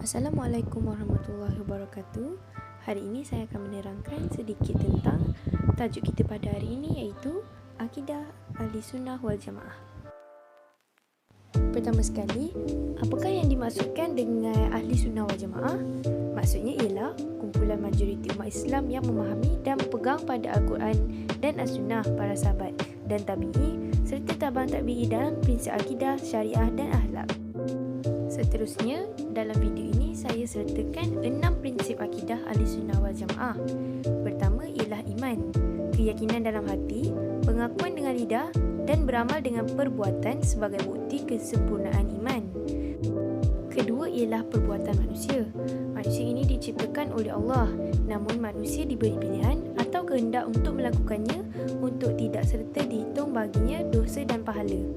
Assalamualaikum warahmatullahi wabarakatuh. Hari ini saya akan menerangkan sedikit tentang tajuk kita pada hari ini, iaitu Akidah Ahlussunnah wal Jamaah. Pertama sekali, apakah yang dimaksudkan dengan Ahlussunnah wal Jamaah? Maksudnya ialah kumpulan majoriti umat Islam yang memahami dan berpegang pada Al-Quran dan As-Sunnah para sahabat dan tabi'i serta tabang tabi'i dalam prinsip akidah, syariah dan akhlak. Seterusnya, dalam video ini saya sertakan 6 prinsip akidah Ahlussunnah wal Jamaah. Pertama ialah iman, keyakinan dalam hati, pengakuan dengan lidah dan beramal dengan perbuatan sebagai bukti kesempurnaan iman. Kedua ialah perbuatan manusia. Manusia ini diciptakan oleh Allah, namun manusia diberi pilihan atau kehendak untuk melakukannya untuk tidak serta dihitung baginya dosa dan pahala.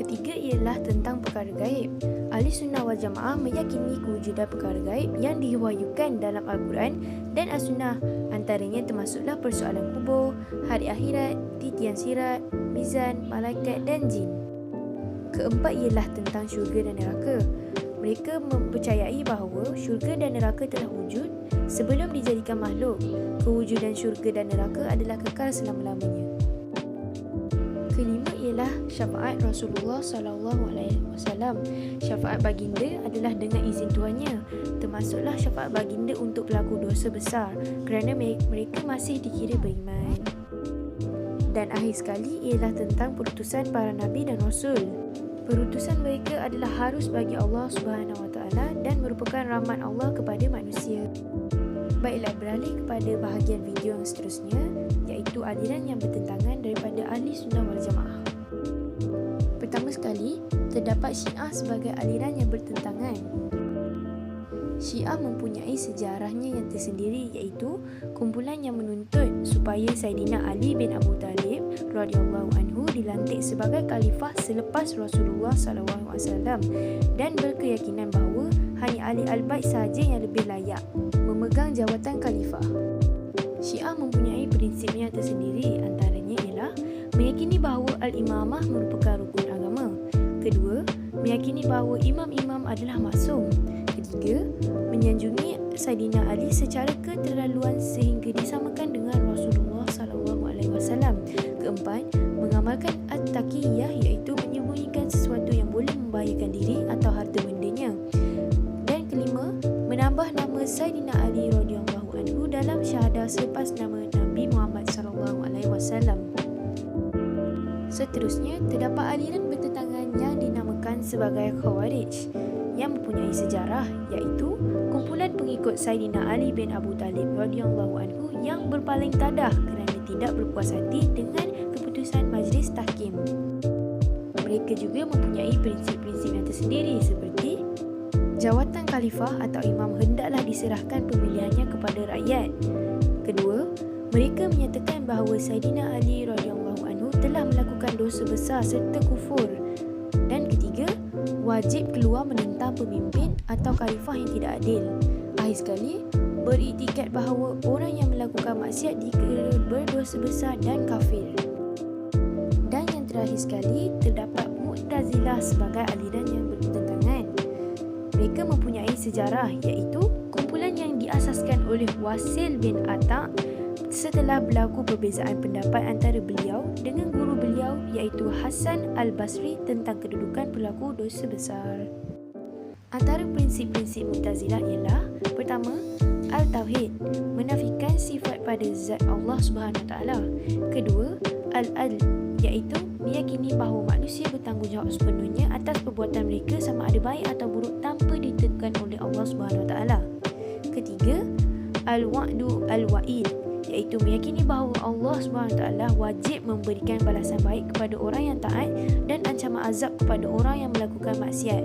Ketiga ialah tentang perkara gaib. Ahlussunnah wal Jamaah meyakini kewujudan perkara gaib yang diwahyukan dalam Al-Quran dan As-Sunnah. Antaranya termasuklah persoalan kubur, hari akhirat, titian sirat, mizan, malaikat dan jin. Keempat ialah tentang syurga dan neraka. Mereka mempercayai bahawa syurga dan neraka telah wujud sebelum dijadikan makhluk. Kewujudan syurga dan neraka adalah kekal selama-lamanya. Kelima ialah syafaat Rasulullah SAW. Syafaat baginda adalah dengan izin Tuhannya, termasuklah syafaat baginda untuk pelaku dosa besar kerana mereka masih dikira beriman. Dan akhir sekali ialah tentang perutusan para nabi dan rasul. Perutusan mereka adalah harus bagi Allah SWT dan merupakan rahmat Allah kepada manusia. Baiklah, beralih kepada bahagian video yang seterusnya, iaitu aliran yang bertentangan daripada Ahlussunnah wal Jamaah. Pertama sekali, terdapat Syiah sebagai aliran yang bertentangan. Syiah mempunyai sejarahnya yang tersendiri, iaitu kumpulan yang menuntut supaya Saidina Ali bin Abu Talib radhiyallahu anhu dilantik sebagai khalifah selepas Rasulullah SAW dan berkeyakinan bahawa hanya Ali Al-Bait sahaja yang lebih layak memegang jawatan khalifah. Syiah mempunyai prinsipnya tersendiri, antaranya ialah meyakini bahawa Al-Imamah merupakan rukun agama. Kedua, meyakini bahawa imam-imam adalah maksum. Ketiga, menyanjungi Saidina Ali secara keterlaluan sehingga disamakan dengan Rasulullah SAW. Keempat, mengamalkan at-taqiyah, iaitu menyembunyikan sesuatu yang boleh membahayakan diri atau harta bendanya. Dan kelima, menambah nama Saidina Ali radhiyallahu anhu dalam syahadah selepas nama Nabi Muhammad SAW. Seterusnya, terdapat aliran bertentangan yang dinamakan sebagai Khawarij yang mempunyai sejarah, iaitu kumpulan pengikut Saidina Ali bin Abu Talib radhiyallahu anhu yang berpaling tadah kerana tidak berpuas hati dengan keputusan Majlis Tahkim. Mereka juga mempunyai prinsip-prinsip yang tersendiri seperti jawatan khalifah atau imam hendaklah diserahkan pemilihannya kepada rakyat. Kedua, mereka menyatakan bahawa Saidina Ali radhiyallahu anhu telah melakukan dosa besar serta kufur. Dan ketiga, wajib keluar menentang pemimpin atau khalifah yang tidak adil. Akhir sekali, beriktikad bahawa orang yang melakukan maksiat dikira berdosa besar dan kafir. Dan yang terakhir sekali, terdapat Mu'tazilah sebagai aliran yang bertentangan. Mereka mempunyai sejarah, iaitu kumpulan yang diasaskan oleh Wasil bin Ata' setelah berlaku perbezaan pendapat antara beliau dengan guru beliau, iaitu Hasan Al-Basri, tentang kedudukan pelaku dosa besar. Antara prinsip-prinsip Mu'tazilah ialah: pertama, Al-Tauhid, menafikan sifat pada zat Allah SWT. Kedua, Al-Adl, iaitu meyakini bahawa manusia bertanggungjawab sepenuhnya atas perbuatan mereka sama ada baik atau buruk tanpa ditentukan oleh Allah SWT. Ketiga, Al-Wa'du Al-Wa'id, iaitu meyakini bahawa Allah SWT wajib memberikan balasan baik kepada orang yang taat dan ancaman azab kepada orang yang melakukan maksiat.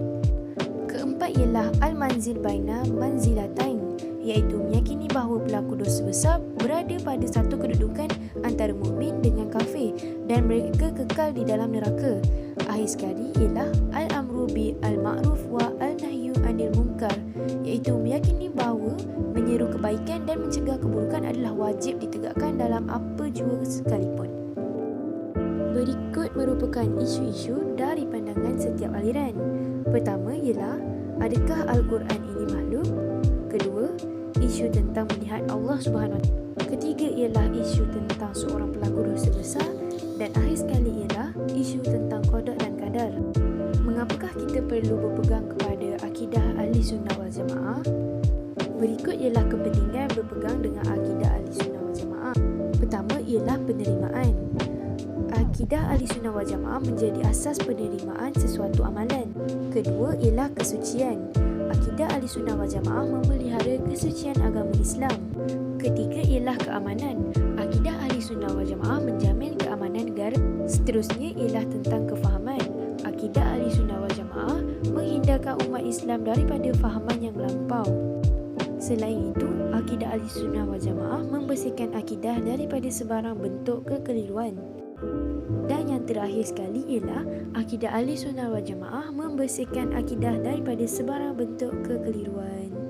Keempat ialah Al-Manzil Baina Manzilatain, iaitu meyakini bahawa pelaku dosa besar berada pada satu kedudukan antara mukmin dengan kafir dan mereka kekal di dalam neraka. Akhir sekali ialah Al-Amru bi Al-Ma'ruf wa Al-Nahyu Anil Munkar, iaitu meyakini bahawa menyeru kebaikan dan mencegah keburukan adalah wajib ditegakkan dalam apa jua sekalipun. Berikut merupakan isu-isu dari pandangan setiap aliran. Pertama ialah Adakah Al-Quran ini makhluk? Kedua, isu tentang melihat Allah Subhanahu Wa Taala. Ketiga ialah isu tentang seorang pelaku dosa besar, dan akhir sekali ialah isu tentang qada dan qadar. Mengapakah kita perlu berpegang kepada akidah Ahli Sunnah wal Jamaah? Berikut ialah kepentingan berpegang dengan akidah Ahli Sunnah wal Jamaah. Pertama ialah penerimaan. Akidah Ahli Sunnah wal Jamaah menjadi asas penerimaan sesuatu amalan. Kedua ialah kesucian. Akidah Ahli Sunnah wal Jamaah memelihara kesucian agama Islam. Ketiga ialah keamanan. Akidah Ahli Sunnah wal Jamaah menjamin keamanan negara. Seterusnya ialah tentang kefahaman. Akidah Ahli Sunnah wal Jamaah menghindarkan umat Islam daripada fahaman yang melampau. Selain itu, akidah Ahli Sunnah wal Jamaah membersihkan akidah daripada sebarang bentuk kekeliruan. Dan yang terakhir sekali ialah akidah Ahli Sunnah wal Jamaah membersihkan akidah daripada sebarang bentuk kekeliruan.